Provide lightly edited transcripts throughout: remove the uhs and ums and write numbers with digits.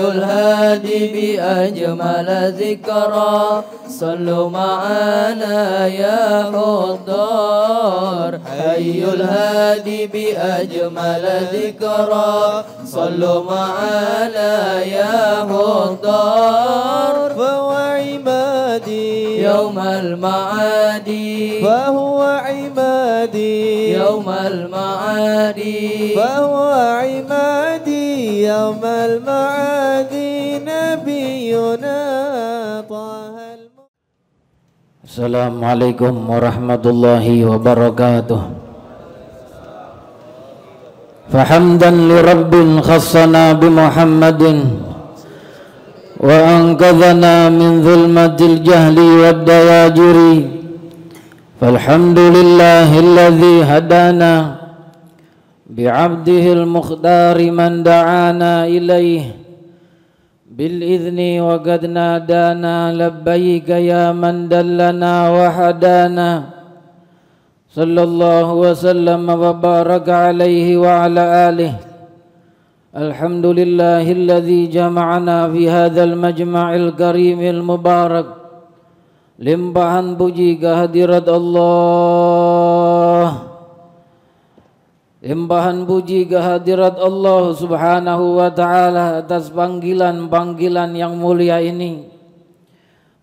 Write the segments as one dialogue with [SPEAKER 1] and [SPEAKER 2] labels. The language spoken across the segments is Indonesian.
[SPEAKER 1] الهادي بأجمل ذكرى صلوا معنا يا حضار حي الهادي بأجمل ذكرى صلوا معنا يا حضار
[SPEAKER 2] فهو عمادي
[SPEAKER 1] يوم المعادي
[SPEAKER 2] فهو عمادي
[SPEAKER 1] يوم المعادي
[SPEAKER 2] فهو عمادي يوم المعادي نبينا طه.
[SPEAKER 3] Assalamualaikum warahmatullahi wabarakatuh. Fahamdan li rabbin khassana bi Muhammadin wa anqadhana min zulmatil jahli wad dawajiri. Falhamdulillahilladzi hadana bi 'abdihil mukhtari man da'ana ilaihi bil idzni wa qad nadana labbaika ya man dallana wa hadana sallallahu wa sallam wa baraka alaihi wa ala alihi. Alhamdulillahilladzi jama'ana fi hadzal majma'il karimil mubarak. Limpahan puji kehadirat Allah, limpahan puji kehadirat Allah subhanahu wa ta'ala atas panggilan-panggilan yang mulia ini,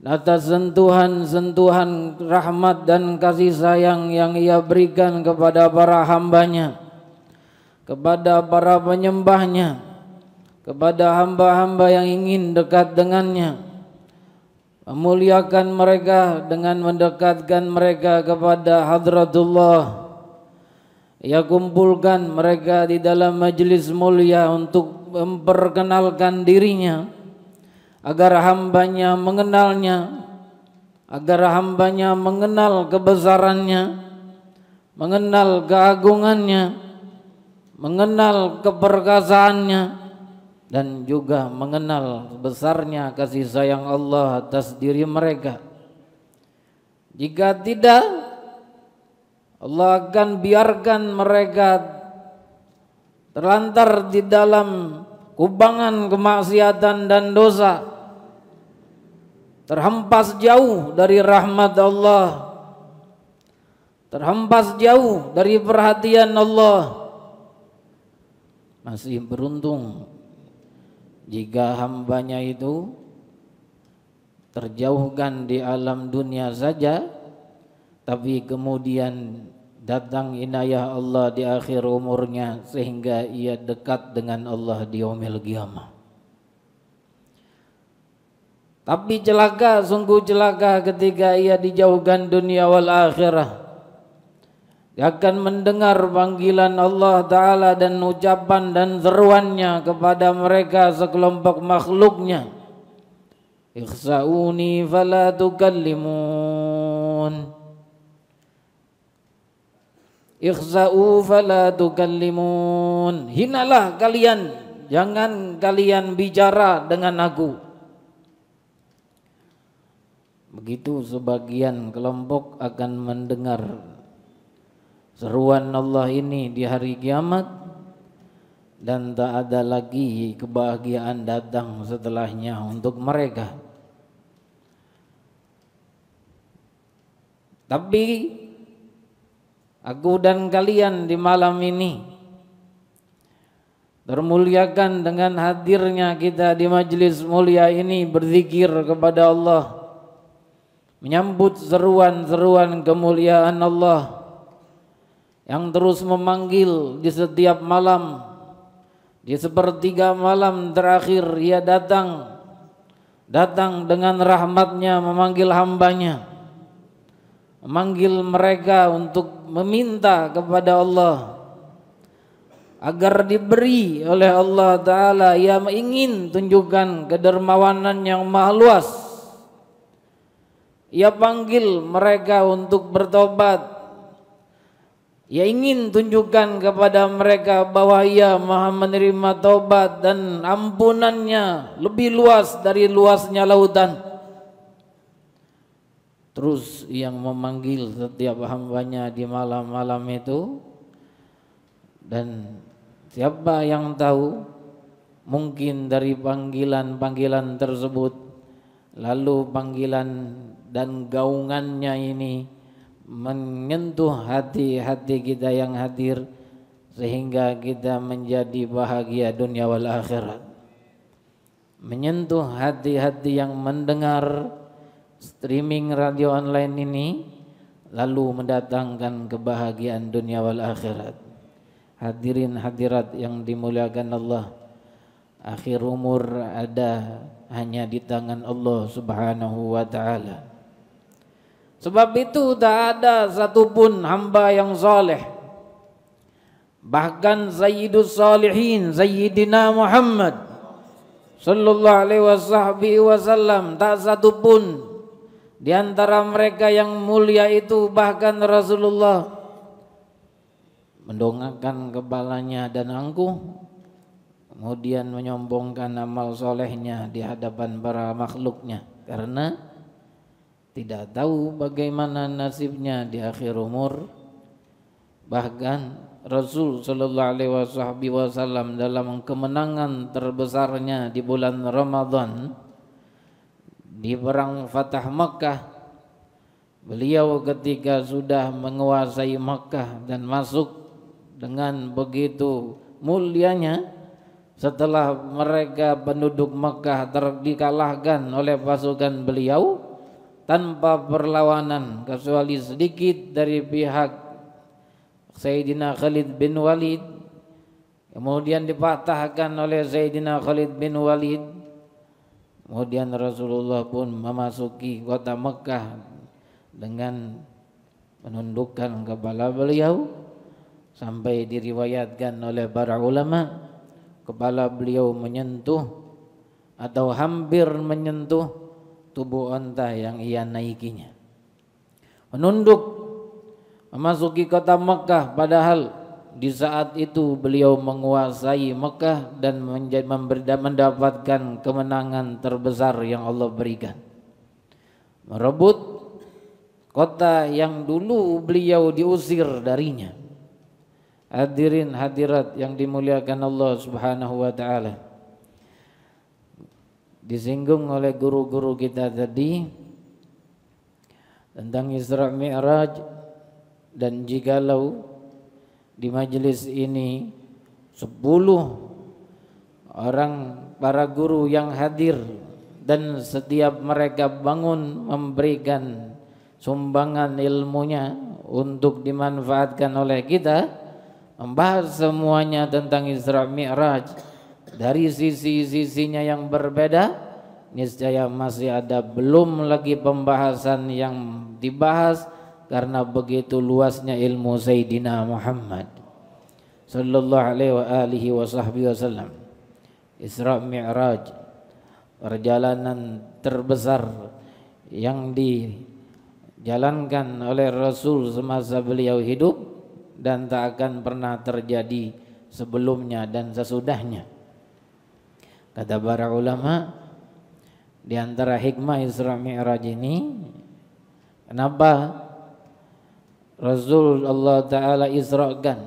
[SPEAKER 3] atas sentuhan-sentuhan rahmat dan kasih sayang yang Ia berikan kepada para hambanya, kepada para penyembahnya, kepada hamba-hamba yang ingin dekat dengannya, memuliakan mereka dengan mendekatkan mereka kepada hadratullah. Ia kumpulkan mereka di dalam majelis mulia untuk memperkenalkan dirinya agar hambanya mengenalnya, agar hambanya mengenal kebesarannya, mengenal keagungannya, mengenal keperkasaannya, dan juga mengenal besarnya kasih sayang Allah atas diri mereka. Jika tidak, Allah akan biarkan mereka terlantar di dalam kubangan kemaksiatan dan dosa, terhempas jauh dari rahmat Allah, terhempas jauh dari perhatian Allah. Masih beruntung jika hambanya itu terjauhkan di alam dunia saja, tapi kemudian datang inayah Allah di akhir umurnya sehingga ia dekat dengan Allah di yaumil qiyamah. Tapi celaka, sungguh celaka ketika ia dijauhkan dunia wal akhirah. Dia akan mendengar panggilan Allah Ta'ala dan ucapan dan seruannya kepada mereka sekelompok makhluknya. Ikhsa'uni fala tukallimun. Ikhsa'u fala tukallimun. Hinalah kalian, jangan kalian bicara dengan aku. Begitu sebagian kelompok akan mendengar seruan Allah ini di hari kiamat, dan tak ada lagi kebahagiaan datang setelahnya untuk mereka. Tapi aku dan kalian di malam ini termuliakan dengan hadirnya kita di majelis mulia ini, berzikir kepada Allah, menyambut seruan-seruan kemuliaan Allah yang terus memanggil di setiap malam. Di sepertiga malam terakhir ia datang dengan rahmatnya memanggil hambanya, memanggil mereka untuk meminta kepada Allah agar diberi oleh Allah Ta'ala. Ia ingin tunjukkan kedermawanan yang maha luas. Ia panggil mereka untuk bertobat. Ia ingin tunjukkan kepada mereka bahwa Ia maha menerima taubat dan ampunannya lebih luas dari luasnya lautan. Terus yang memanggil setiap hambanya di malam-malam itu, dan siapa yang tahu mungkin dari panggilan-panggilan tersebut, lalu panggilan dan gaungannya ini menyentuh hati-hati kita yang hadir, sehingga kita menjadi bahagia dunia wal akhirat. Menyentuh hati-hati yang mendengar streaming radio online ini, lalu mendatangkan kebahagiaan dunia wal akhirat. Hadirin hadirat yang dimuliakan Allah, akhir umur ada hanya di tangan Allah Subhanahu wa ta'ala. Sebab itu tak ada satupun hamba yang saleh, bahkan Sayyidus Salihin Sayyidina Muhammad sallallahu alaihi wasallam, tak satupun di antara mereka yang mulia itu, bahkan Rasulullah, mendongakkan kepalanya dan angkuh, kemudian menyombongkan amal solehnya di hadapan para makhluknya, karena tidak tahu bagaimana nasibnya di akhir umur. Bahkan Rasul sallallahu alaihi wasallam dalam kemenangan terbesarnya di bulan Ramadan, di perang Fatah Makkah, beliau ketika sudah menguasai Makkah dan masuk dengan begitu mulianya, setelah mereka penduduk Makkah dikalahkan oleh pasukan beliau tanpa perlawanan kecuali sedikit dari pihak Sayyidina Khalid bin Walid, kemudian dipatahkan oleh Sayyidina Khalid bin Walid. Kemudian Rasulullah pun memasuki kota Mekah dengan menundukkan kepala beliau, sampai diriwayatkan oleh para ulama kepala beliau menyentuh atau hampir menyentuh tubuh onta yang ia naikinya. Menunduk memasuki kota Mekah, padahal di saat itu beliau menguasai Mekah dan mendapatkan kemenangan terbesar yang Allah berikan, merebut kota yang dulu beliau diusir darinya. Hadirin hadirat yang dimuliakan Allah Subhanahu wa ta'ala, disinggung oleh guru-guru kita tadi tentang Isra Mi'raj. Dan jikalau di majelis ini 10 orang para guru yang hadir dan setiap mereka bangun memberikan sumbangan ilmunya untuk dimanfaatkan oleh kita, membahas semuanya tentang Isra Mi'raj dari sisi-sisinya yang berbeda, niscaya masih ada belum lagi pembahasan yang dibahas, karena begitu luasnya ilmu Sayyidina Muhammad sallallahu alaihi wasallam. Isra Mi'raj, perjalanan terbesar yang dijalankan oleh Rasul semasa beliau hidup dan tak akan pernah terjadi sebelumnya dan sesudahnya. Kata para ulama, di antara hikmah Isra Mi'raj ini, kenapa Rasul Allah Ta'ala isra'kan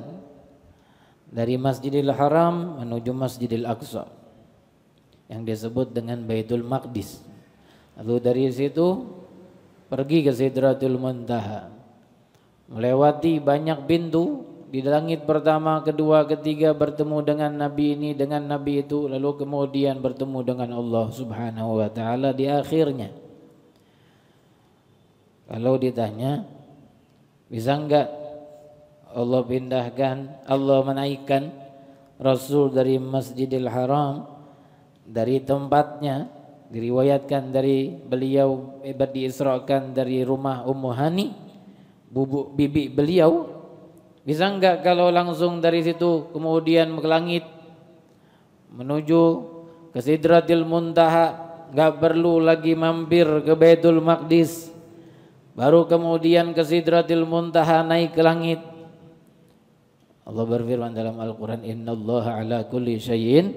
[SPEAKER 3] dari Masjidil Haram menuju Masjidil Aqsa yang disebut dengan Baitul Maqdis, lalu dari situ pergi ke Sidratul Muntaha, melewati banyak pintu, di langit pertama, kedua, ketiga bertemu dengan Nabi ini, dengan Nabi itu, lalu kemudian bertemu dengan Allah Subhanahu wa Ta'ala di akhirnya. Kalau ditanya, bisa enggak Allah pindahkan, Allah menaikkan Rasul dari Masjidil Haram, dari tempatnya, diriwayatkan dari beliau diisrakan dari rumah Ummu Hani, bibi beliau. Bisa enggak kalau langsung dari situ kemudian ke langit menuju ke Sidratil Muntaha, enggak perlu lagi mampir ke Baitul Maqdis, baru kemudian ke Sidratil Muntaha naik ke langit. Allah berfirman dalam Al-Quran, innallaha ala kulli syai'in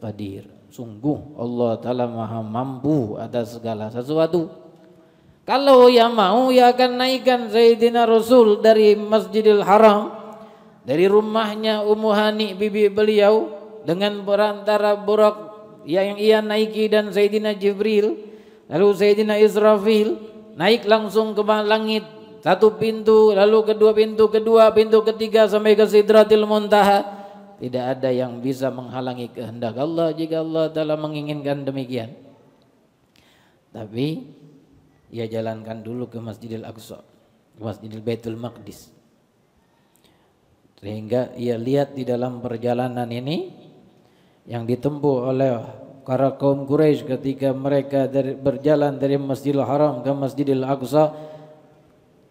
[SPEAKER 3] qadir. Sungguh Allah Ta'ala maha mampu atas segala sesuatu. Kalau ia mau, ia akan naikkan Sayyidina Rasul dari Masjidil Haram, dari rumahnya Ummu Hani bibi beliau, dengan perantara Burak yang ia naiki dan Sayyidina Jibril, lalu Sayyidina Israfil naik langsung ke langit, satu pintu, lalu kedua, pintu ketiga sampai ke Sidratil Muntaha. Tidak ada yang bisa menghalangi kehendak Allah jika Allah Ta'ala menginginkan demikian. Tapi ia jalankan dulu ke Masjidil Aqsa, ke Masjidil Baitul Maqdis. Sehingga ia lihat di dalam perjalanan ini yang ditempuh oleh para kaum Quraisy ketika mereka berjalan dari Masjidil Haram ke Masjidil Aqsa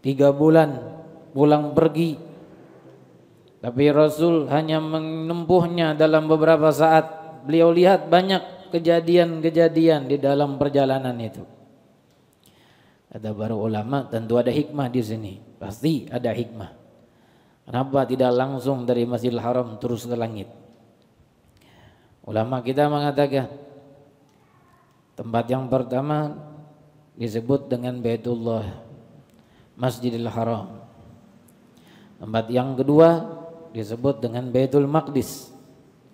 [SPEAKER 3] 3 bulan pulang pergi, tapi Rasul hanya menempuhnya dalam beberapa saat. Beliau lihat banyak kejadian-kejadian di dalam perjalanan itu. Kata para ulama, tentu ada hikmah di sini, pasti ada hikmah. Kenapa tidak langsung dari Masjidil Haram terus ke langit? Ulama kita mengatakan tempat yang pertama disebut dengan Baitullah, Masjidil Haram. Tempat yang kedua disebut dengan Baitul Maqdis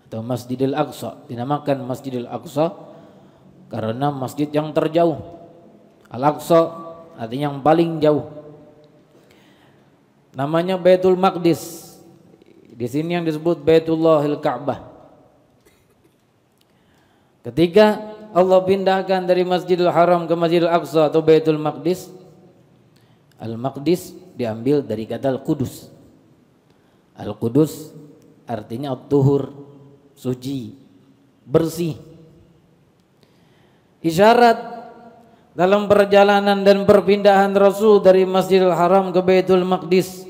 [SPEAKER 3] atau Masjidil Aqsa. Dinamakan Masjidil Aqsa karena masjid yang terjauh. Al-Aqsa artinya yang paling jauh. Namanya Baitul Maqdis. Di sini yang disebut Baitullahil Ka'bah. Ketika Allah pindahkan dari Masjidil Haram ke Masjidil Aqsa atau Baitul Maqdis, Al-Maqdis diambil dari kata Al-Qudus. Al-Qudus artinya at-tuhur, suci, bersih. Isyarat dalam perjalanan dan perpindahan Rasul dari Masjidil Haram ke Baitul Maqdis.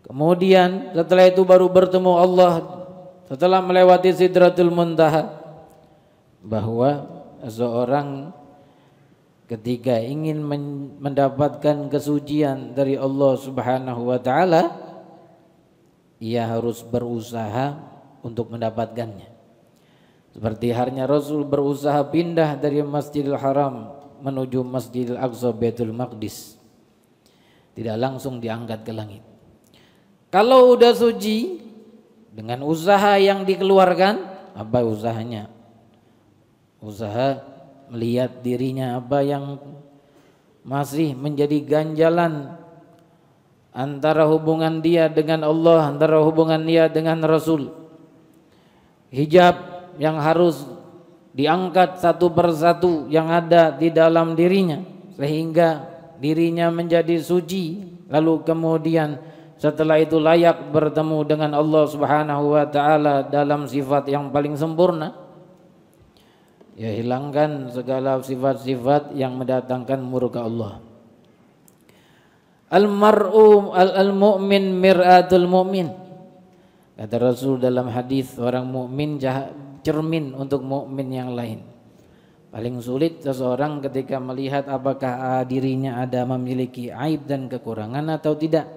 [SPEAKER 3] Kemudian setelah itu baru bertemu Allah setelah melewati Sidratul Muntaha, bahwa seorang ketika ingin mendapatkan kesucian dari Allah Subhanahu wa taala, ia harus berusaha untuk mendapatkannya. Seperti halnya Rasul berusaha pindah dari Masjidil Haram menuju Masjidil Aqsa Baitul Maqdis, tidak langsung diangkat ke langit. Kalau udah suci dengan usaha yang dikeluarkan, apa usahanya? Usaha melihat dirinya apa yang masih menjadi ganjalan antara hubungan dia dengan Allah, antara hubungan dia dengan Rasul. Hijab yang harus diangkat satu persatu yang ada di dalam dirinya sehingga dirinya menjadi suci, lalu kemudian setelah itu layak bertemu dengan Allah Subhanahu wa taala dalam sifat yang paling sempurna. Ya, hilangkan segala sifat-sifat yang mendatangkan murka Allah. Al-mar'u al-mu'min mir'atul mu'min. Kata Rasul dalam hadis, orang mukmin cermin untuk mukmin yang lain. Paling sulit seseorang ketika melihat apakah dirinya ada memiliki aib dan kekurangan atau tidak.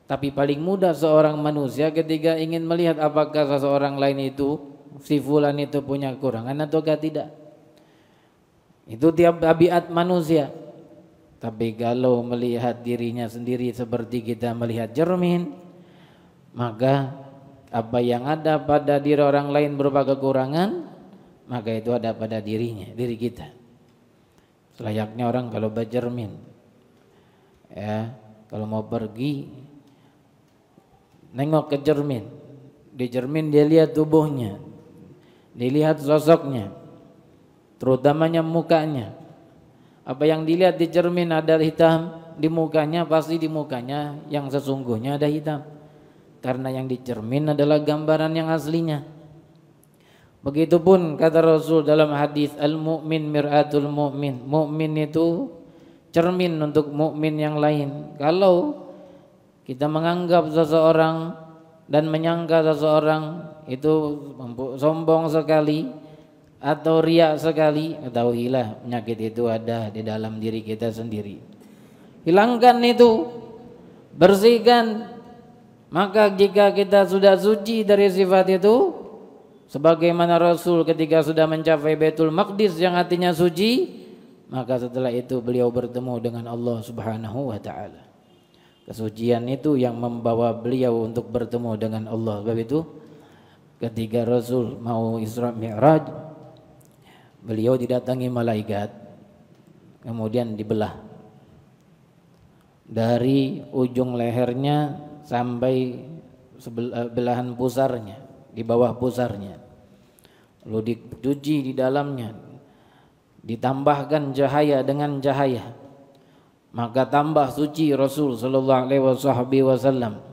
[SPEAKER 3] Tapi paling mudah seorang manusia ketika ingin melihat apakah seseorang lain itu, si fulan itu punya kekurangan ataukah tidak. Itu tiap tabiat manusia. Tapi kalau melihat dirinya sendiri seperti kita melihat cermin, maka apa yang ada pada diri orang lain berupa kekurangan, maka itu ada pada dirinya, diri kita. Selayaknya orang kalau bercermin, ya, kalau mau pergi nengok ke cermin, di cermin dia lihat tubuhnya, dilihat sosoknya, terutamanya mukanya. Apa yang dilihat di cermin ada hitam, di mukanya pasti di mukanya yang sesungguhnya ada hitam, karena yang di cermin adalah gambaran yang aslinya. Begitupun kata Rasul dalam hadis, al-mu'min mir'atul mu'min. Mu'min itu cermin untuk mukmin yang lain. Kalau kita menganggap seseorang dan menyangka seseorang itu sombong sekali atau riak sekali, ketahuilah penyakit itu ada di dalam diri kita sendiri. Hilangkan itu, bersihkan. Maka jika kita sudah suci dari sifat itu, sebagaimana Rasul ketika sudah mencapai Baitul Maqdis yang artinya suci, maka setelah itu beliau bertemu dengan Allah Subhanahu wa taala. Kesucian itu yang membawa beliau untuk bertemu dengan Allah. Sebab itu ketika Rasul mau Isra Mi'raj, beliau didatangi malaikat, kemudian dibelah dari ujung lehernya sampai belahan pusarnya, di bawah pusarnya, lalu dicuci di dalamnya, ditambahkan cahaya dengan cahaya, maka tambah suci Rasul sallallahu alaihi wasallam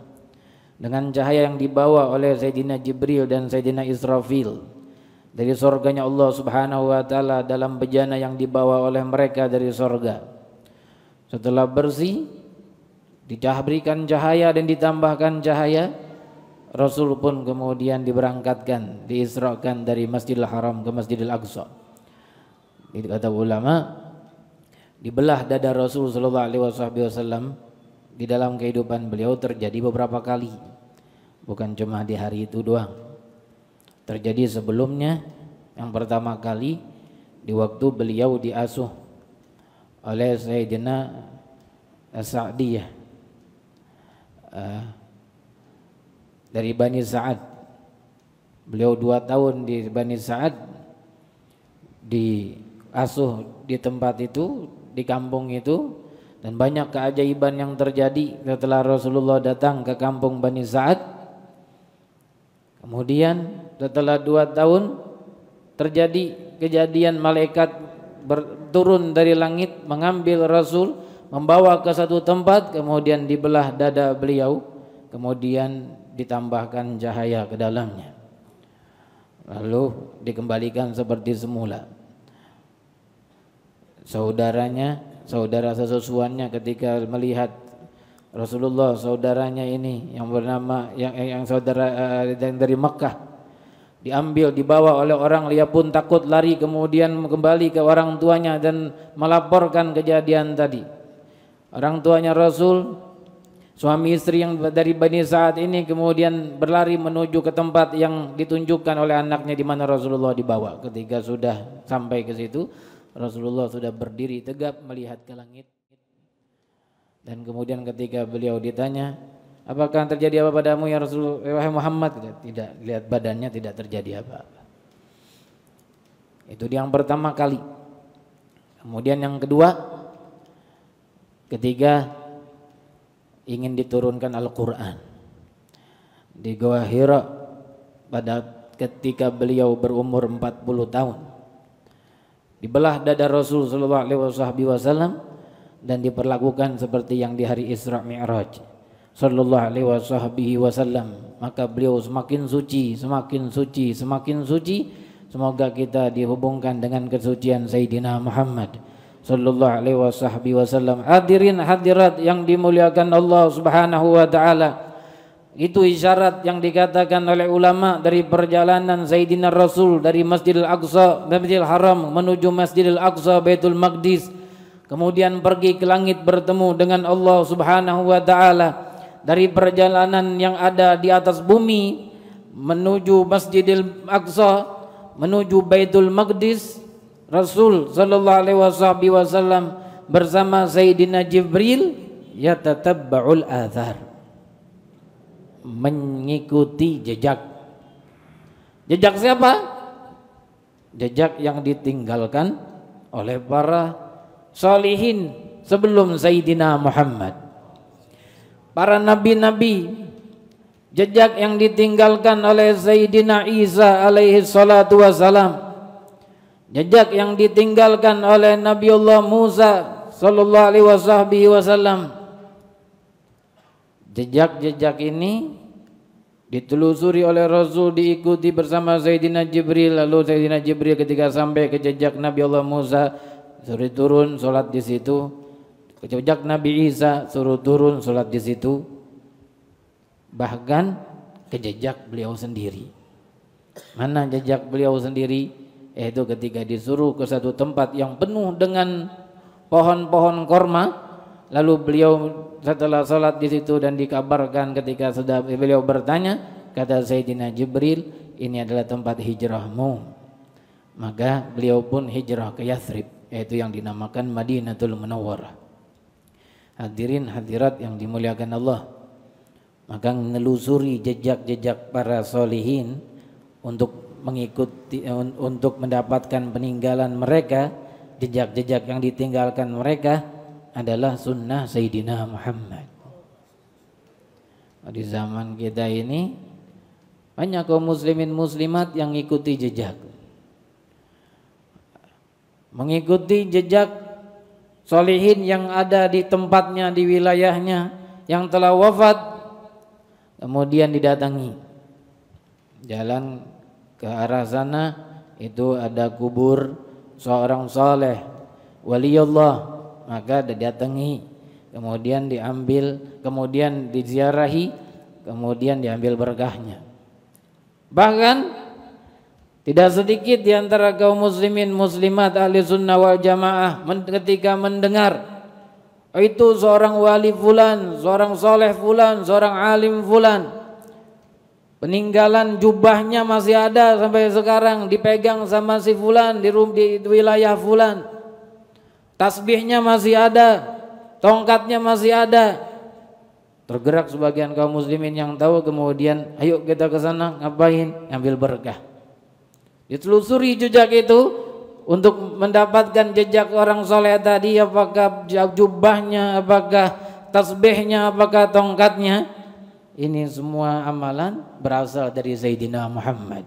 [SPEAKER 3] dengan cahaya yang dibawa oleh Sayyidina Jibril dan Sayyidina Israfil dari surganya Allah Subhanahu wa taala dalam bejana yang dibawa oleh mereka dari surga. Setelah bersih, diberikan cahaya dan ditambahkan cahaya, Rasul pun kemudian diberangkatkan, diisrakan dari Masjidil Haram ke Masjidil Aqsa. Kata ulama, dibelah dada Rasul sallallahu alaihi wasallam di dalam kehidupan beliau terjadi beberapa kali, bukan cuma di hari itu doang. Terjadi sebelumnya, yang pertama kali di waktu beliau diasuh oleh Sayyidina Sa'diyah dari Bani Sa'ad. Beliau 2 tahun di Bani Sa'ad, diasuh di tempat itu, di kampung itu, dan banyak keajaiban yang terjadi setelah Rasulullah datang ke kampung Bani Sa'ad. Kemudian setelah 2 tahun terjadi kejadian malaikat turun dari langit mengambil Rasul, membawa ke satu tempat, kemudian dibelah dada beliau, kemudian ditambahkan cahaya ke dalamnya, lalu dikembalikan seperti semula. Saudara sesusuannya ketika melihat Rasulullah, saudaranya ini yang bernama yang saudara yang dari Mekkah, diambil, dibawa oleh orang, dia pun takut lari, kemudian kembali ke orang tuanya dan melaporkan kejadian tadi. Orang tuanya Rasul, suami istri yang dari Bani Sa'ad ini, kemudian berlari menuju ke tempat yang ditunjukkan oleh anaknya di mana Rasulullah dibawa. Ketika sudah sampai ke situ, Rasulullah sudah berdiri tegap melihat ke langit. Dan kemudian ketika beliau ditanya, apakah terjadi apa padamu ya Rasul, wahai Muhammad? Tidak, lihat badannya tidak terjadi apa-apa. Itu yang pertama kali. Kemudian yang kedua, ketika ingin diturunkan Al-Quran di Gua Hira pada ketika beliau berumur 40 tahun, dibelah dada Rasul sallallahu alaihi wasallam dan diperlakukan seperti yang di hari Isra Mi'raj sallallahu alaihi wasallam. Maka beliau semakin suci, semakin suci, semakin suci. Semoga kita dihubungkan dengan kesucian Sayyidina Muhammad sallallahu alaihi wasallam. Hadirin hadirat yang dimuliakan Allah Subhanahu wa taala, itu isyarat yang dikatakan oleh ulama dari perjalanan Sayyidina Rasul dari Masjidil Aqsa, Masjidil Haram menuju Masjidil Aqsa, Baitul Maqdis, kemudian pergi ke langit bertemu dengan Allah Subhanahu wa taala. Dari perjalanan yang ada di atas bumi menuju Masjidil Aqsa, menuju Baitul Maqdis, Rasul sallallahu alaihi wasallam bersama Sayyidina Jibril yatatabba'ul athar, mengikuti jejak. Jejak siapa? Jejak yang ditinggalkan oleh para salihin sebelum Sayyidina Muhammad, para nabi-nabi. Jejak yang ditinggalkan oleh Sayyidina Isa alaihi salatu wassalam, jejak yang ditinggalkan oleh Nabiullah Musa sallallahu alaihi wasallam. Jejak-jejak ini ditelusuri oleh Rasul, diikuti bersama Sayyidina Jibril. Lalu Sayyidina Jibril ketika sampai ke jejak Nabi Allah Musa, suruh turun sholat di situ. Ke jejak Nabi Isa, suruh turun sholat di situ. Bahkan ke jejak beliau sendiri. Mana jejak beliau sendiri? Yaitu ketika disuruh ke satu tempat yang penuh dengan pohon-pohon korma. Lalu beliau setelah sholat di situ dan dikabarkan ketika sudah beliau bertanya, kata Sayyidina Jibril, ini adalah tempat hijrahmu. Maka beliau pun hijrah ke Yathrib, yaitu yang dinamakan Madinatul Munawwarah. Hadirin hadirat yang dimuliakan Allah, maka menelusuri jejak-jejak para solihin, untuk mengikuti, untuk mendapatkan peninggalan mereka, jejak-jejak yang ditinggalkan mereka adalah sunnah Sayyidina Muhammad. Di zaman kita ini banyak kaum muslimin muslimat yang ikuti jejak, mengikuti jejak solihin yang ada di tempatnya, di wilayahnya, yang telah wafat, kemudian didatangi. Jalan ke arah sana itu ada kubur seorang saleh waliullah, maka didatangi, kemudian diambil, kemudian diziarahi, kemudian diambil berkahnya. Bahkan tidak sedikit di antara kaum muslimin muslimat ahli sunnah wal jamaah ketika mendengar itu seorang wali fulan, seorang soleh fulan, seorang alim fulan, peninggalan jubahnya masih ada sampai sekarang, dipegang sama si fulan di wilayah fulan, tasbihnya masih ada, tongkatnya masih ada. Tergerak sebagian kaum muslimin yang tahu, kemudian ayo kita ke sana, ngapain? Ambil berkah. Ditelusuri jejak itu untuk mendapatkan jejak orang soleh tadi, apakah jubahnya, apakah tasbihnya, apakah tongkatnya. Ini semua amalan berasal dari Sayyidina Muhammad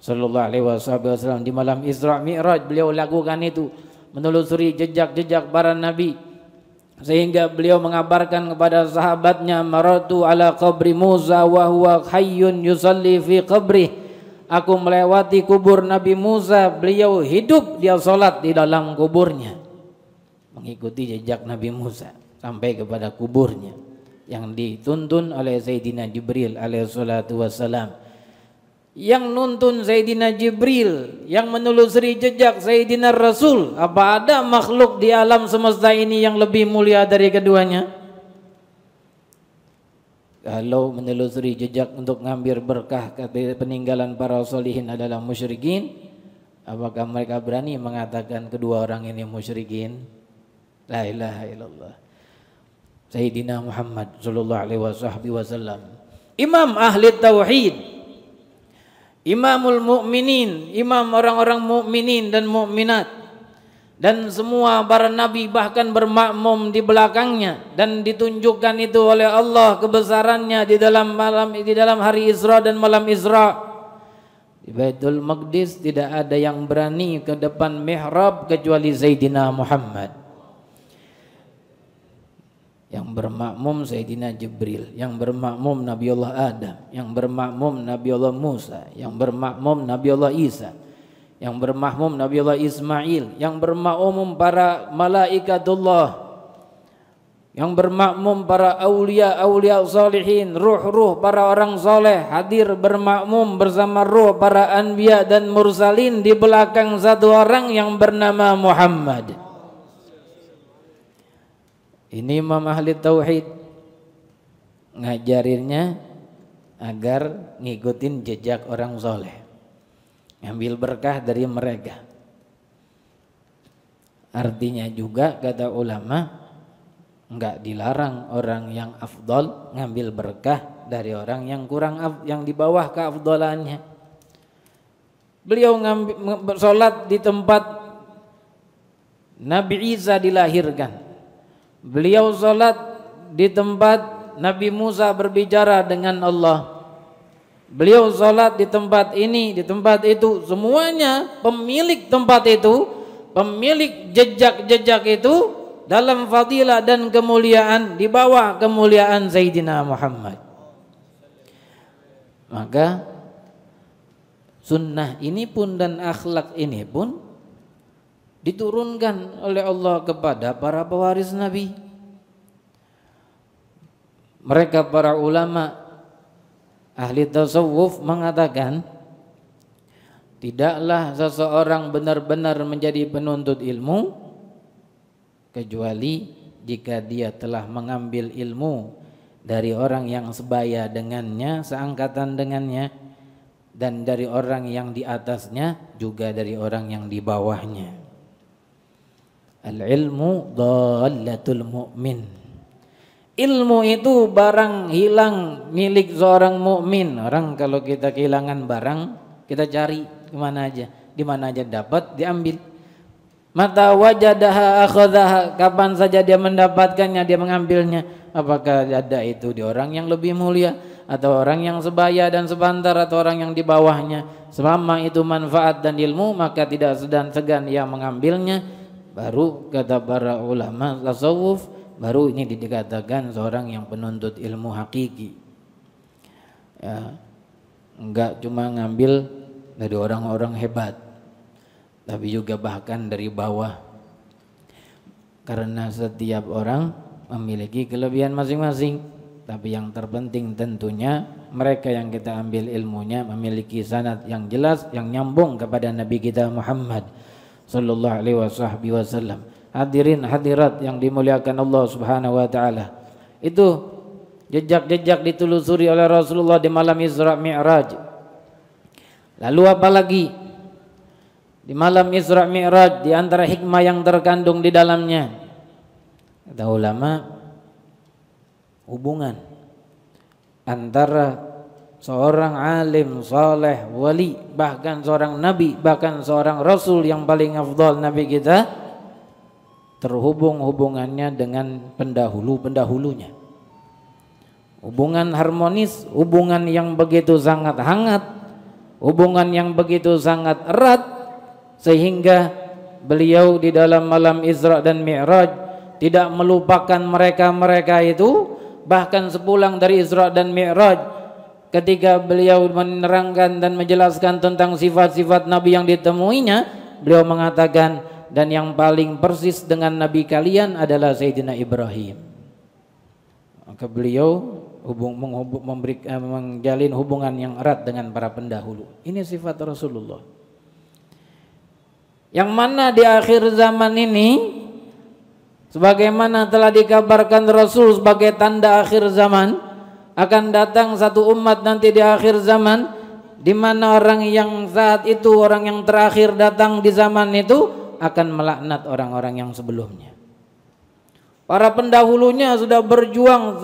[SPEAKER 3] sallallahu alaihi wasallam. Di malam Isra Mi'raj beliau lakukan itu, menelusuri jejak-jejak para nabi, sehingga beliau mengabarkan kepada sahabatnya, maratu ala qabri Musa wa huwa hayyun yusalli fi qabri. Aku melewati kubur Nabi Musa, beliau hidup, dia salat di dalam kuburnya. Mengikuti jejak Nabi Musa sampai kepada kuburnya yang dituntun oleh Sayyidina Jibril alaihi salatu wassalam. Yang nuntun Sayyidina Jibril, yang menelusuri jejak Sayyidina Rasul. Apa ada makhluk di alam semesta ini yang lebih mulia dari keduanya? Kalau menelusuri jejak untuk ngambil berkah peninggalan para solihin adalah musyrikin, apakah mereka berani mengatakan kedua orang ini musyrikin? La ilaha illallah. Sayyidina Muhammad sallallahu alaihi wasallam, imam ahli tauhid, imamul mu'minin, imam orang-orang mukminin dan mukminat, dan semua para nabi bahkan bermakmum di belakangnya, dan ditunjukkan itu oleh Allah kebesarannya di dalam hari Isra dan malam Isra. Di Baitul Maqdis tidak ada yang berani ke depan mihrab kecuali Sayyidina Muhammad. Yang bermakmum Sayyidina Jibril, yang bermakmum Nabiullah Adam, yang bermakmum Nabiullah Musa, yang bermakmum Nabiullah Isa, yang bermakmum Nabiullah Ismail, yang bermakmum para malaikatullah, yang bermakmum para aulia salihin, ruh-ruh para orang soleh hadir bermakmum bersama ruh para anbiya dan mursalin di belakang satu orang yang bernama Muhammad. Ini imam ahli tauhid, ngajarinnya agar ngikutin jejak orang soleh, ngambil berkah dari mereka. Artinya juga kata ulama, enggak dilarang orang yang afdol ngambil berkah dari orang yang kurang, yang di bawah keafdolannya. Beliau sholat di tempat Nabi Isa dilahirkan. Beliau sholat di tempat Nabi Musa berbicara dengan Allah. Beliau sholat di tempat ini, di tempat itu. Semuanya pemilik tempat itu, pemilik jejak-jejak itu dalam fadilah dan kemuliaan, di bawah kemuliaan Sayyidina Muhammad. Maka sunnah ini pun dan akhlak ini pun diturunkan oleh Allah kepada para pewaris Nabi. Mereka para ulama ahli tasawuf mengatakan, tidaklah seseorang benar-benar menjadi penuntut ilmu kecuali jika dia telah mengambil ilmu dari orang yang sebaya dengannya, seangkatan dengannya, dan dari orang yang di atasnya, juga dari orang yang di bawahnya. Al-ilmu dhallatul mu'min. Ilmu itu barang hilang milik seorang mukmin. Orang kalau kita kehilangan barang Kita cari kemana aja, di mana aja dapat diambil. Mata wajadaha akhadhaha, kapan saja dia mendapatkannya dia mengambilnya. Apakah ada itu di orang yang lebih mulia atau orang yang sebaya dan sebantar atau orang yang di bawahnya, selama itu manfaat dan ilmu maka tidak segan ia mengambilnya. Baru kata para ulama tasawuf, baru ini dikatakan seorang yang penuntut ilmu hakiki. Ya, enggak cuma ngambil dari orang-orang hebat, tapi juga bahkan dari bawah. Karena setiap orang memiliki kelebihan masing-masing, tapi yang terpenting tentunya mereka yang kita ambil ilmunya memiliki sanad yang jelas, yang nyambung kepada Nabi kita Muhammad sallallahu alaihi wasallam. Hadirin hadirat yang dimuliakan Allah Subhanahu wa taala. Itu jejak-jejak ditelusuri oleh Rasulullah di malam Isra Mi'raj. Lalu apa lagi? Di malam Isra Mi'raj di antara hikmah yang terkandung di dalamnya, kata ulama, hubungan antara seorang alim, saleh, wali, bahkan seorang nabi, bahkan seorang rasul yang paling afdal nabi kita, terhubung hubungannya dengan pendahulu-pendahulunya. Hubungan harmonis, hubungan yang begitu sangat hangat, hubungan yang begitu sangat erat, sehingga beliau di dalam malam Isra dan Mi'raj tidak melupakan mereka-mereka itu. Bahkan sepulang dari Isra dan Mi'raj, ketika beliau menerangkan dan menjelaskan tentang sifat-sifat Nabi yang ditemuinya, beliau mengatakan, dan yang paling persis dengan Nabi kalian adalah Sayyidina Ibrahim. Maka beliau menjalin hubungan yang erat dengan para pendahulu. Ini sifat Rasulullah. Yang mana di akhir zaman ini, sebagaimana telah dikabarkan Rasul sebagai tanda akhir zaman, akan datang satu umat nanti di akhir zaman, di mana orang yang saat itu, orang yang terakhir datang di zaman itu akan melaknat orang-orang yang sebelumnya. Para pendahulunya sudah berjuang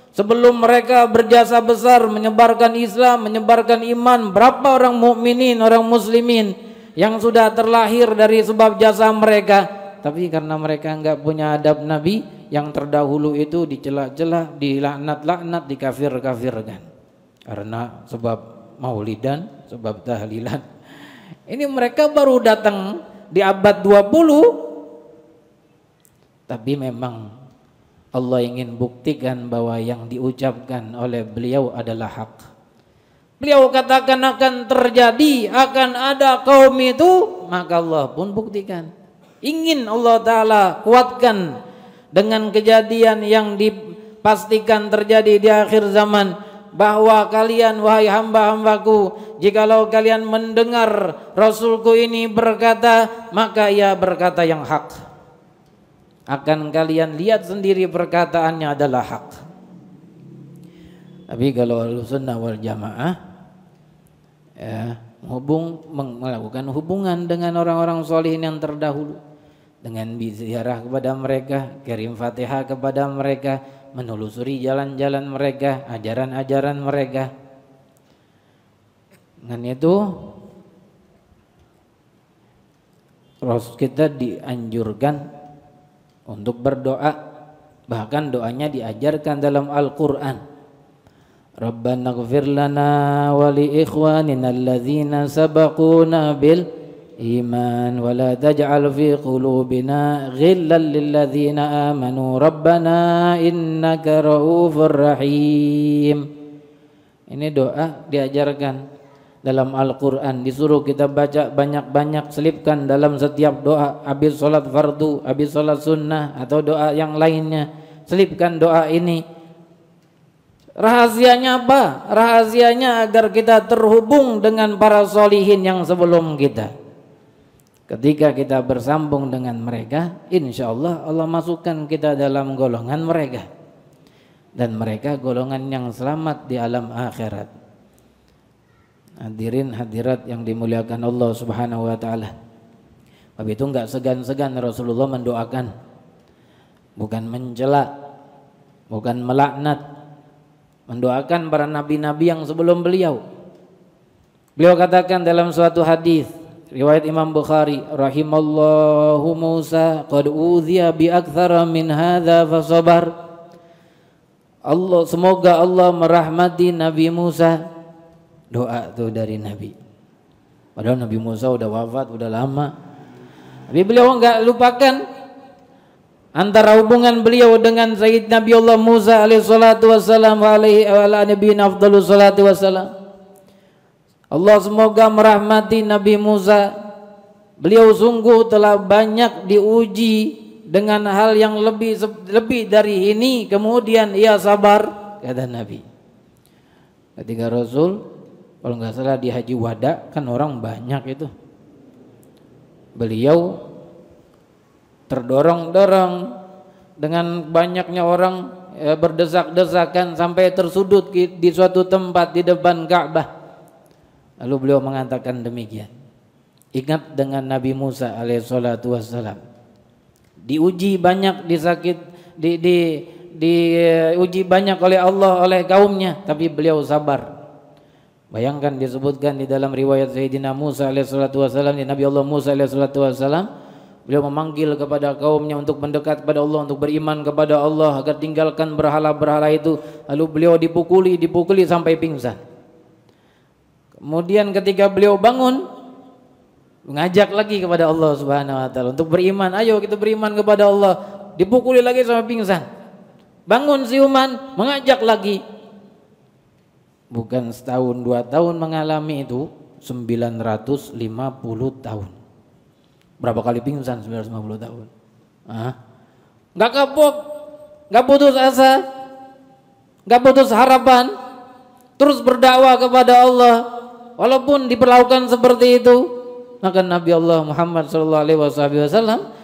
[SPEAKER 3] sebelum mereka berjasa besar menyebarkan Islam, menyebarkan iman. Berapa orang mukminin, orang muslimin yang sudah terlahir dari sebab jasa mereka, tapi karena mereka enggak punya adab Nabi, yang terdahulu itu dicela-cela, dilaknat-laknat, dikafir-kafirkan karena sebab maulidan, sebab tahlilan. Ini mereka baru datang di abad 20, tapi memang Allah ingin buktikan bahwa yang diucapkan oleh beliau adalah hak. Beliau katakan akan terjadi, akan ada kaum itu, maka Allah pun buktikan. Ingin Allah Ta'ala kuatkan dengan kejadian yang dipastikan terjadi di akhir zaman, bahwa kalian wahai hamba-hambaku, jikalau kalian mendengar Rasulku ini berkata, maka ia berkata yang hak. Akan kalian lihat sendiri perkataannya adalah hak. Tapi kalau Ahlussunnah wal Jamaah ya, melakukan hubungan dengan orang-orang sholihin yang terdahulu, dengan ziarah kepada mereka, kirim Fatihah kepada mereka, menelusuri jalan-jalan mereka, ajaran-ajaran mereka. Dengan itu kita dianjurkan untuk berdoa, bahkan doanya diajarkan dalam Al-Quran. Rabbana ighfir lana wa li ikhwanina alladzina sabaquna bil iman wa la taj'al fi qulubina ghillan lil ladzina amanu rabbana innaka ra'ufur rahim. Ini doa diajarkan dalam Al-Quran, disuruh kita baca banyak-banyak, selipkan dalam setiap doa, habis sholat fardu, habis sholat sunnah atau doa yang lainnya, selipkan doa ini. Rahasianya apa? Rahasianya agar kita terhubung dengan para sholihin yang sebelum kita. Ketika kita bersambung dengan mereka, insya Allah Allah masukkan kita dalam golongan mereka, dan mereka golongan yang selamat di alam akhirat. Hadirin hadirat yang dimuliakan Allah Subhanahu wa taala. Sebab itu enggak segan-segan Rasulullah mendoakan, bukan mencela, bukan melaknat, mendoakan para nabi-nabi yang sebelum beliau. Beliau katakan dalam suatu hadis riwayat Imam Bukhari, rahimallahu Musa qad udhiya bi aktsara min hadza fasabar. Allah, semoga Allah merahmati Nabi Musa. Doa tuh dari Nabi. Padahal Nabi Musa udah wafat, udah lama. Tapi beliau enggak lupakan antara hubungan beliau dengan Sayyid Nabi Allah Musa alaihi salatu wassalam wa alaihi wa ala nabiyina afdhalus salatu wassalam. Allah semoga merahmati Nabi Musa. Beliau sungguh telah banyak diuji dengan hal yang lebih dari ini, kemudian ia sabar, kata Nabi. Ketika Rasul, kalau nggak salah di Haji Wada kan orang banyak itu, beliau terdorong-dorong dengan banyaknya orang berdesak-desakan sampai tersudut di suatu tempat di depan Ka'bah. Lalu beliau mengatakan demikian, ingat dengan Nabi Musa alaihissalatu wassalam, diuji banyak, diuji banyak oleh Allah, oleh kaumnya, tapi beliau sabar. Bayangkan disebutkan di dalam riwayat Sayyidina Musa alaihissalatu wassalam, Nabi Allah Musa alaihissalatu wassalam, beliau memanggil kepada kaumnya untuk mendekat kepada Allah, untuk beriman kepada Allah, agar tinggalkan berhala-berhala itu. Lalu beliau dipukuli sampai pingsan. Kemudian ketika beliau bangun, mengajak lagi kepada Allah Subhanahu wa taala untuk beriman. Ayo kita beriman kepada Allah. Dipukuli lagi sampai pingsan. Bangun siuman, mengajak lagi. Bukan setahun 2 tahun mengalami itu, 950 tahun. Berapa kali pingsan 950 tahun? Gak kapok, gak putus asa, gak putus harapan, terus berdakwah kepada Allah. Walaupun diperlakukan seperti itu, maka Nabi Allah Muhammad SAW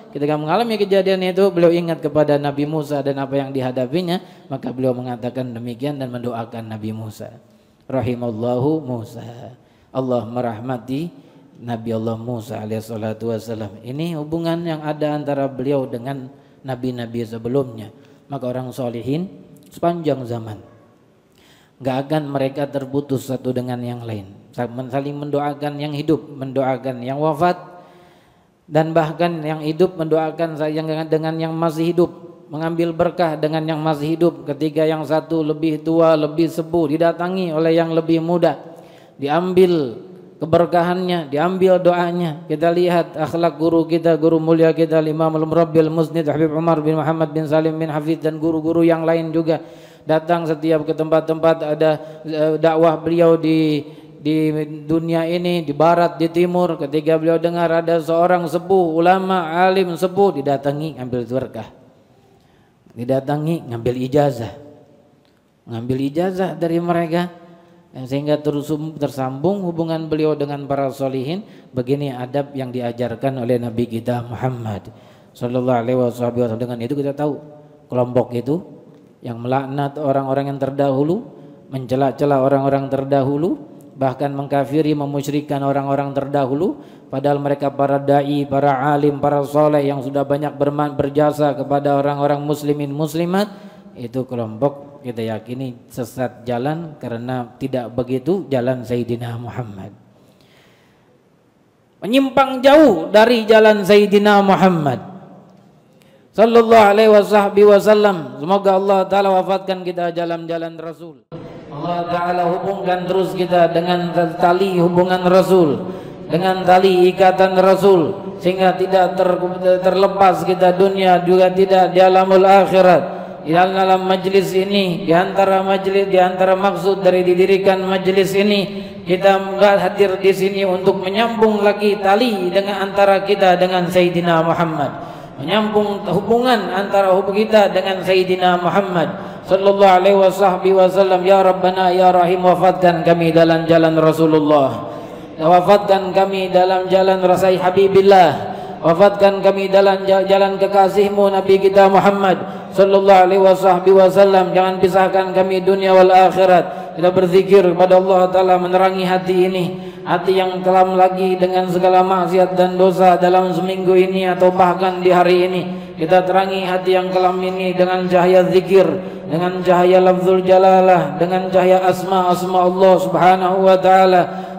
[SPEAKER 3] ketika mengalami kejadian itu, beliau ingat kepada Nabi Musa dan apa yang dihadapinya, maka beliau mengatakan demikian dan mendoakan Nabi Musa. Rahimallahu Musa. Allah merahmati Nabi Allah Musa alaihissalam. Ini hubungan yang ada antara beliau dengan nabi-nabi sebelumnya. Maka orang solihin sepanjang zaman gak akan mereka terputus satu dengan yang lain, saling mendoakan yang hidup, mendoakan yang wafat, dan bahkan yang hidup mendoakan dengan yang masih hidup, mengambil berkah dengan yang masih hidup. Ketika yang satu lebih tua, lebih sepuh, didatangi oleh yang lebih muda, diambil keberkahannya, diambil doanya. Kita lihat akhlak guru kita, guru mulia kita, Imam al-Murabbil Musnid Habib Umar bin Muhammad bin Salim bin Hafidh, dan guru-guru yang lain juga datang setiap ke tempat-tempat ada dakwah beliau di dunia ini, di barat, di timur. Ketika beliau dengar ada seorang sepuh, ulama, alim sepuh, didatangi ngambil berkah, didatangi ngambil ijazah dari mereka, sehingga terus tersambung hubungan beliau dengan para solihin. Begini adab yang diajarkan oleh Nabi kita Muhammad sallallahu alaihi wasallam. Dengan itu kita tahu kelompok itu yang melaknat orang-orang yang terdahulu, mencela-cela orang-orang terdahulu, bahkan mengkafiri, memusyrikan orang-orang terdahulu, padahal mereka para dai, para alim, para soleh yang sudah banyak berjasa kepada orang-orang muslimin muslimat. Itu kelompok kita yakini sesat jalan, karena tidak begitu jalan Sayyidina Muhammad, menyimpang jauh dari jalan Sayyidina Muhammad sallallahu alaihi wasallam. Semoga Allah Ta'ala wafatkan kita jalan-jalan Rasul. Allah Ta'ala hubungkan terus kita dengan tali hubungan Rasul, dengan tali ikatan Rasul, sehingga tidak terlepas kita dunia, juga tidak di alamul akhirat. Di dalam majlis ini, di antara maksud dari didirikan majlis ini, kita hadir di sini untuk menyambung lagi tali dengan antara kita dengan Sayyidina Muhammad, menyambung hubungan antara kita dengan Sayyidina Muhammad sallallahu alaihi wasallam. Ya Rabbana ya Rahim, wafatkan kami dalam jalan Rasulullah, wafatkan kami dalam jalan Rasai Habibillah, wafatkan kami dalam jalan kekasihmu Nabi kita Muhammad sallallahu alaihi wasallam. Jangan pisahkan kami dunia wal akhirat. Kita berzikir kepada Allah Ta'ala, menerangi hati ini, hati yang kelam lagi dengan segala maksiat dan dosa dalam seminggu ini atau bahkan di hari ini. Kita terangi hati yang kelam ini dengan cahaya zikir, dengan cahaya lafzul jalalah, dengan cahaya asma Allah Subhanahu wa Ta'ala.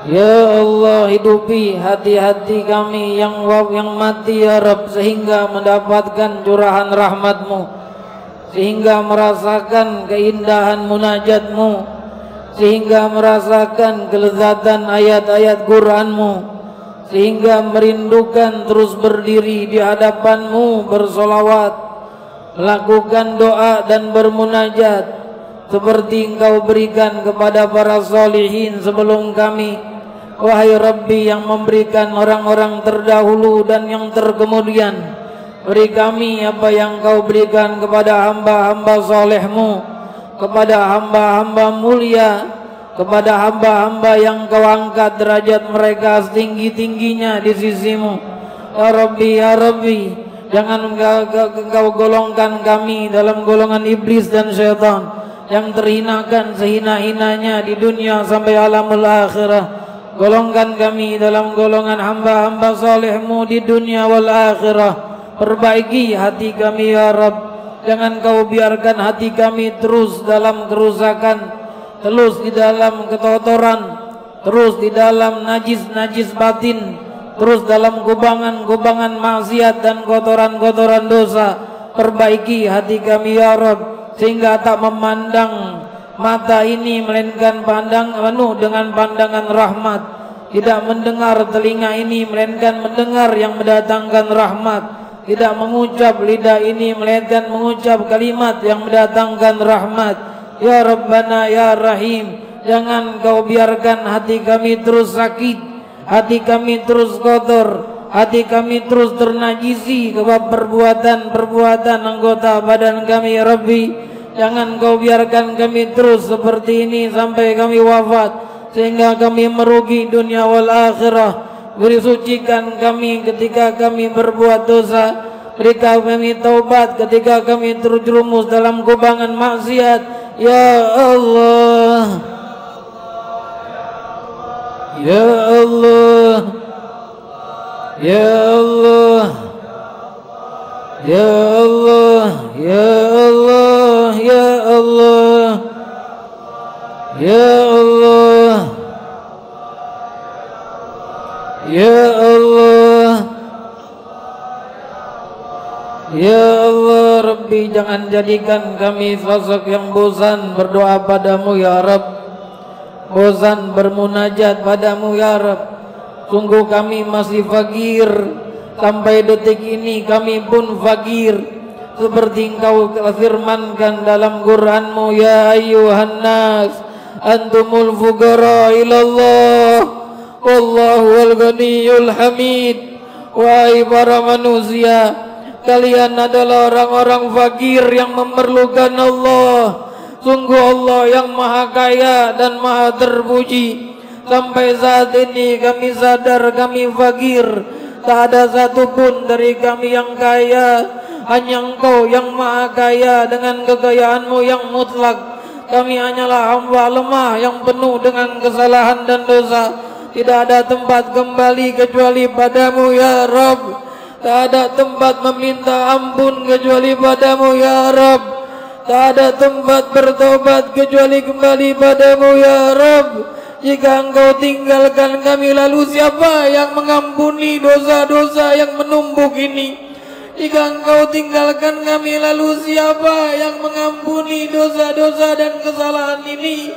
[SPEAKER 3] Ya Allah, hidupi hati-hati kami yang mati ya Rabb, sehingga mendapatkan curahan rahmat-Mu, sehingga merasakan keindahan munajat-Mu, sehingga merasakan kelezatan ayat-ayat Quran-Mu, sehingga merindukan terus berdiri di hadapan-Mu bersolawat, melakukan doa dan bermunajat seperti Engkau berikan kepada para solihin sebelum kami. Wahai Rabbi yang memberikan orang-orang terdahulu dan yang terkemudian, beri kami apa yang Kau berikan kepada hamba-hamba soleh-Mu, kepada hamba-hamba mulia, kepada hamba-hamba yang Kau angkat derajat mereka setinggi-tingginya di sisi-Mu. Ya Rabbi, jangan Engkau golongkan kami dalam golongan iblis dan syaitan yang terhinakan sehina-hinanya di dunia sampai alamul akhirah. Golongkan kami dalam golongan hamba-hamba soleh-Mu di dunia wal akhirah. Perbaiki hati kami ya Rabb. Jangan Kau biarkan hati kami terus dalam kerusakan, terus di dalam kekotoran, terus di dalam najis-najis batin, terus dalam kubangan-kubangan maksiat dan kotoran-kotoran dosa. Perbaiki hati kami ya Rabb, sehingga tak memandang mata ini melainkan penuh dengan pandangan rahmat, tidak mendengar telinga ini melainkan mendengar yang mendatangkan rahmat, tidak mengucap lidah ini melainkan mengucap kalimat yang mendatangkan rahmat. Ya Rabbana ya Rahim, jangan Kau biarkan hati kami terus sakit, hati kami terus kotor, hati kami terus ternajisi sebab perbuatan-perbuatan anggota badan kami ya Rabbi. Jangan Kau biarkan kami terus seperti ini sampai kami wafat, sehingga kami merugi dunia wal akhirah. Beri sucikan kami ketika kami berbuat dosa, berikan kami taubat ketika kami terjerumus dalam kubangan maksiat. Ya Allah, Ya Allah, Ya Allah, Ya Allah, Ya Allah, Ya Allah, Ya Allah, Ya Allah, Ya Allah. Rabbi, jangan jadikan kami sosok yang bosan berdoa padamu ya Rabb, bosan bermunajat padamu ya Rabb. Sungguh kami masih fakir, sampai detik ini kami pun fakir, seperti Engkau firmankan dalam Quran-Mu, ya ayyuhan nas antumul fuqara ilallah wallahu wal ghaniyyul hamid. Wahai para manusia, kalian adalah orang-orang fakir yang memerlukan Allah. Sungguh Allah yang maha kaya dan maha terpuji. Sampai saat ini kami sadar kami fakir, tak ada satupun dari kami yang kaya, hanya Engkau yang maha kaya dengan kekayaan-Mu yang mutlak. Kami hanyalah hamba lemah yang penuh dengan kesalahan dan dosa. Tidak ada tempat kembali kecuali padamu ya Rabb. Tak ada tempat meminta ampun kecuali padamu ya Rabb. Tak ada tempat bertobat kecuali kembali padamu ya Rabb. Jika Engkau tinggalkan kami, lalu siapa yang mengampuni dosa-dosa yang menumpuk ini? Jika Engkau tinggalkan kami, lalu siapa yang mengampuni dosa-dosa dan kesalahan ini?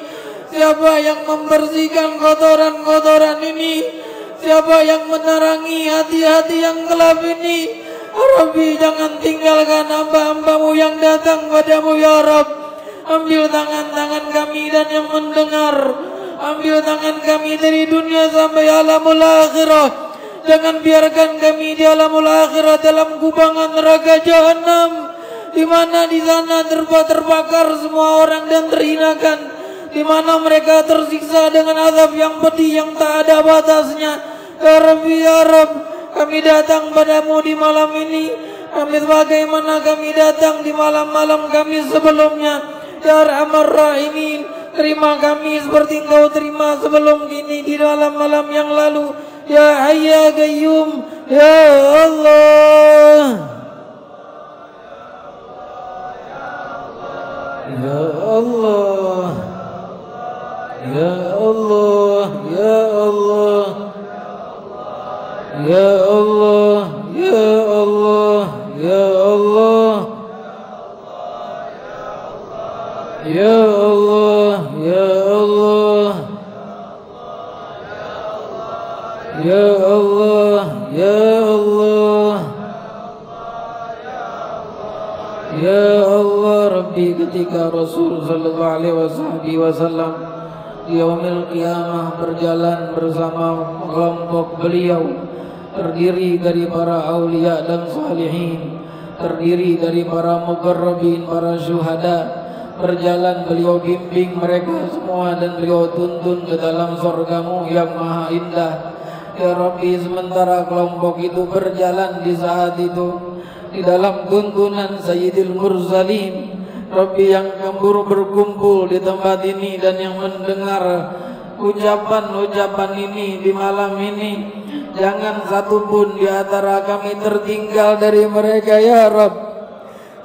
[SPEAKER 3] Siapa yang membersihkan kotoran-kotoran ini? Siapa yang menerangi hati-hati yang gelap ini? Rabbi, jangan tinggalkan hamba-Hambamu yang datang padamu ya Rabb. Ambil tangan-tangan kami dan yang mendengar, ambil tangan kami dari dunia sampai alamul akhirah. Jangan biarkan kami di alamul akhirah dalam kubangan neraka jahanam, di mana di sana terbakar semua orang dan terhinakan, di mana mereka tersiksa dengan azab yang pedih yang tak ada batasnya. Ya Rabbi, ya Rabb, kami datang padamu di malam ini, kami sebagaimana kami datang di malam-malam kami sebelumnya. Ya Arhamar Rahimin, terima kami seperti Engkau terima sebelum ini di dalam malam yang lalu. Ya Hayy ya Qayyum, ya Allah, ya Allah, ya Allah, ya Allah. Ya Allah, Ya Allah, Ya Allah, Ya Allah, Ya Allah, Ya Allah, Ya Allah, Ya Allah. Rabbi, ketika Rasul sallallahu alaihi wasallam di yaumil qiyamah berjalan bersama kelompok beliau, terdiri dari para aulia dan salihin, terdiri dari para muqarrabin, para syuhada, berjalan beliau bimbing mereka semua dan beliau tuntun ke dalam surgamu yang maha indah. Ya Rabbi, sementara kelompok itu berjalan di saat itu di dalam tuntunan Sayyidil Mursalin, Rabbi, yang kemburu berkumpul di tempat ini dan yang mendengar ucapan-ucapan ini di malam ini, jangan satupun di antara kami tertinggal dari mereka ya Rabb.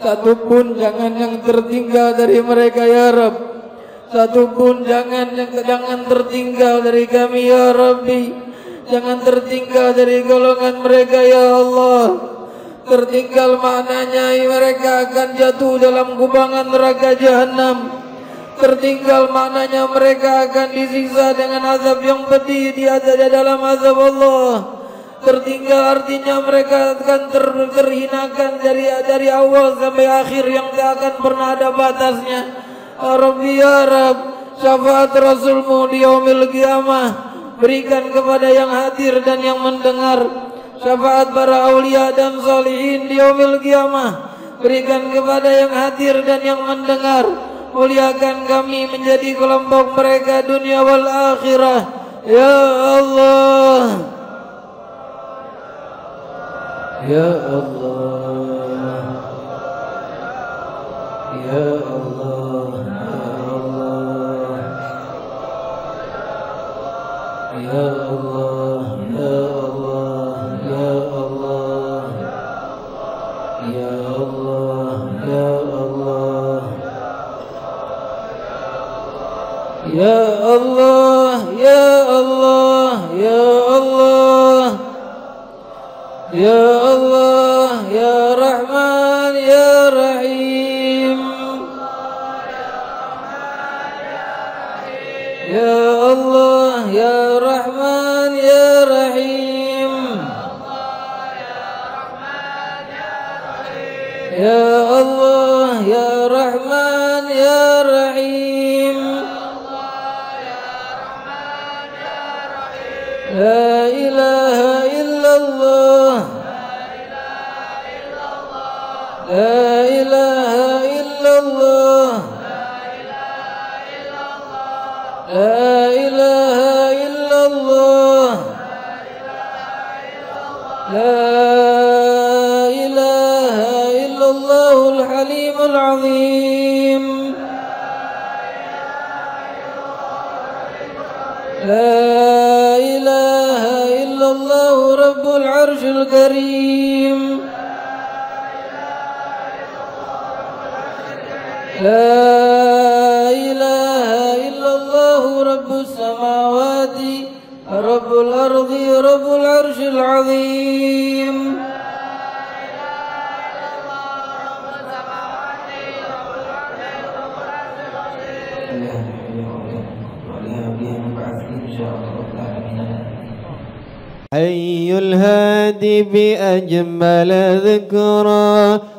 [SPEAKER 3] Satupun jangan yang tertinggal dari mereka ya Rabb. Satupun jangan tertinggal dari kami ya Rabbi. Jangan tertinggal dari golongan mereka ya Allah. Tertinggal maknanya mereka akan jatuh dalam kubangan neraka jahanam. Tertinggal maknanya mereka akan disiksa dengan azab yang pedih di dalam azab Allah. Tertinggal artinya mereka akan terhinakan dari awal sampai akhir yang tak akan pernah ada batasnya. Ya Rabbi ya Rabb, syafaat Rasulmu di yaumil qiyamah berikan kepada yang hadir dan yang mendengar. Syafaat para aulia dan salihin di yaumil qiyamah berikan kepada yang hadir dan yang mendengar. Muliakan kami menjadi kelompok mereka dunia wal akhirah ya Allah. Ya Allah, Ya Allah, Ya Allah, Ya Allah, Ya Allah, Ya Allah, Ya Allah, Ya Allah, Ya Allah, Ya Allah, Ya Allah, Ya Rahman, Ya Rahim, Ya Allah, Ya Rahman, Ya Rahim, Ya Allah, Ya Rahman, Ya Rahim, La ilaha illallah, La ilaha illallah, La ilaha illallah, La ilaha illallahul halimul azim, La ilaha illallah rabbul arshil karim, La ilaha illallah rabbus samawati rabbul ardi rabbul arshil azim,
[SPEAKER 2] حي الهادي بأجمل ذكرى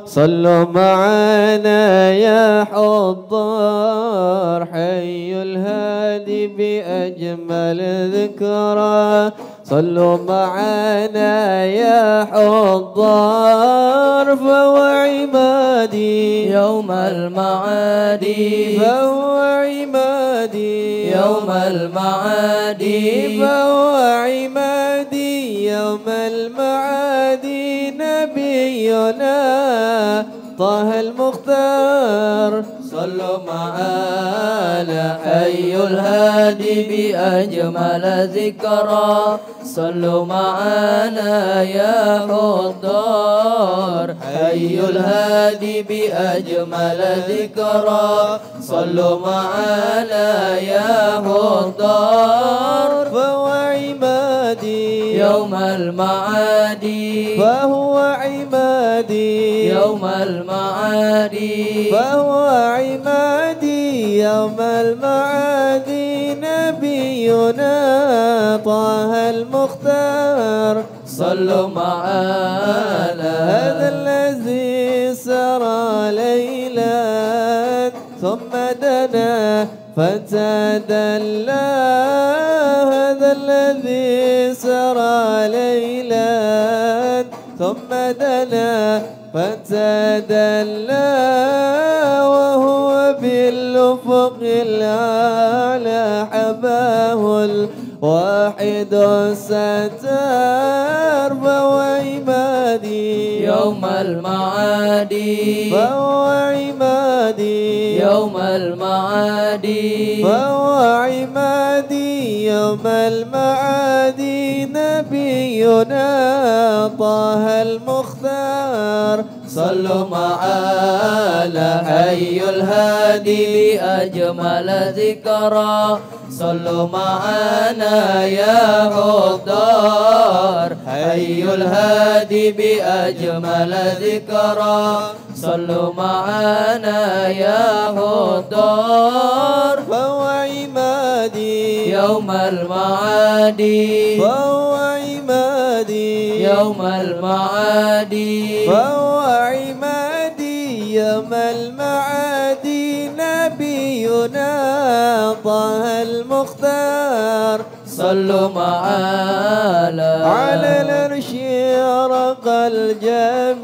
[SPEAKER 2] صلوا معنا يا حضار. حي الهادي بأجمل ذكرى صلوا معنا يا حضار. فهو عمادي
[SPEAKER 1] يوم المعادي،
[SPEAKER 2] فهو عمادي
[SPEAKER 1] يوم المعادي،
[SPEAKER 2] فهو عمادي يوم المعادي. نبينا طه المختار
[SPEAKER 1] صلوا معنا حي الهادي بأجمل ذكرى صلوا معنا يا حضار. حي الهادي بأجمل ذكرى صلوا معنا يا حضار.
[SPEAKER 2] فهو عمادي
[SPEAKER 1] يوم المعاد
[SPEAKER 2] فهو عمادي
[SPEAKER 1] يوم المعاد
[SPEAKER 2] فهو عمادي يوم المعاد نبينا طه المختار
[SPEAKER 1] صلوا معنا
[SPEAKER 2] هذا الذي سرى ليلا ثم دنا فتدلى هذا الذي سرى ليلا ثم دنا فتدلى وهو بالأفق الأعلى حباه الواحد الستار فهو عمادي
[SPEAKER 1] يوم المعاد
[SPEAKER 2] فهو عمادي
[SPEAKER 1] يوم المعاد
[SPEAKER 2] فهو عمادي يوم المعاد نبينا طه المختار
[SPEAKER 1] صلوا معنا حي الهادي بأجمل ذكرى صلوا معنا يا خضار حي الهادي بأجمل ذكرى صلوا معنا يا خضار
[SPEAKER 2] فهو عمادي
[SPEAKER 1] يوم المعاد
[SPEAKER 2] فهو عمادي
[SPEAKER 1] يوم المعاد
[SPEAKER 2] فهو عمادي يوم المعاد نبينا طه المختار
[SPEAKER 1] صلوا معنا
[SPEAKER 2] على العرش رقى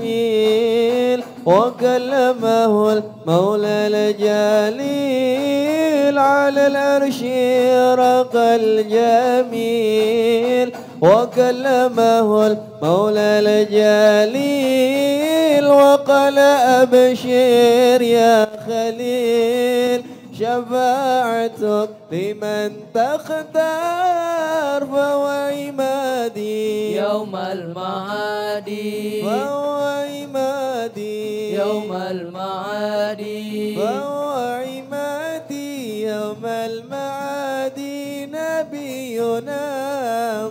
[SPEAKER 2] الجميل وكلمه المولى الجليل على العرش رقى الجميل وكلمه المولى الجليل وقال أبشر يا خليل شفاعتك لمن تختار فهو عمادي
[SPEAKER 1] يوم المعاد
[SPEAKER 2] فهو عمادي
[SPEAKER 1] يوم المعاد
[SPEAKER 2] فهو عمادي يوم المعاد نبينا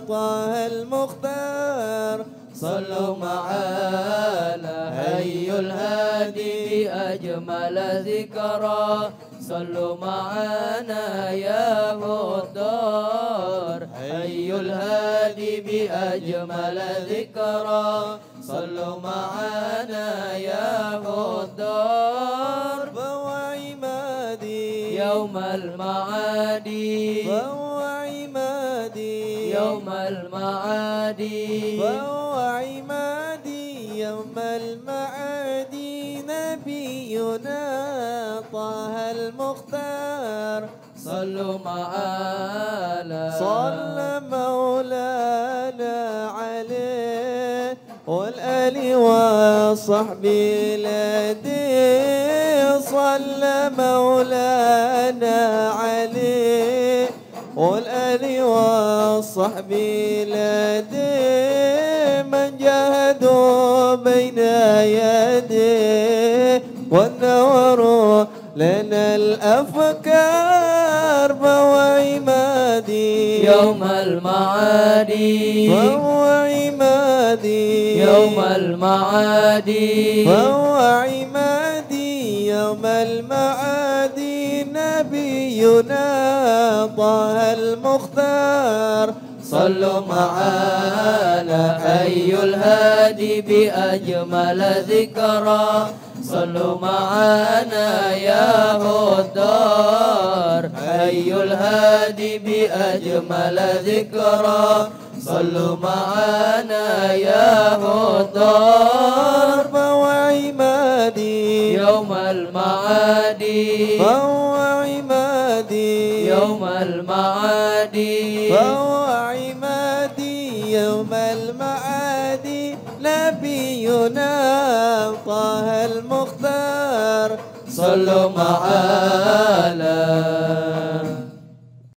[SPEAKER 2] طه المختار
[SPEAKER 1] صلوا معنا حي الهادي بأجمل ذكرى صلوا معنا يا خضار حي الهادي بأجمل ذكرى صلوا معنا يا خضار
[SPEAKER 2] فهو عمادي
[SPEAKER 1] يوم المعاد
[SPEAKER 2] فهو عمادي
[SPEAKER 1] يوم المعاد
[SPEAKER 2] فهو عمادي يوم المعاد نبينا طه المختار
[SPEAKER 1] صلوا معنا
[SPEAKER 2] صلى مولانا عليه والآل والصحب لديه صلى مولانا عليه والآل والصحب لديه من جاهدوا بين يديه والنور لنا الأفكار فهو عمادي
[SPEAKER 1] يوم المعاد
[SPEAKER 2] فهو عمادي
[SPEAKER 1] يوم المعاد
[SPEAKER 2] فهو عمادي يوم المعاد نبينا طه المختار
[SPEAKER 1] صلوا معنا حي الهادي بأجمل ذكرى صلوا معنا يا خضار حي الهادي بأجمل ذكرى صلوا معنا يا خضار
[SPEAKER 2] فهو عمادي
[SPEAKER 1] يوم المعاد
[SPEAKER 2] فهو عمادي
[SPEAKER 1] يوم المعاد
[SPEAKER 2] فهو عمادي يوم المعاد نبينا طه المختار
[SPEAKER 1] صلوا معنا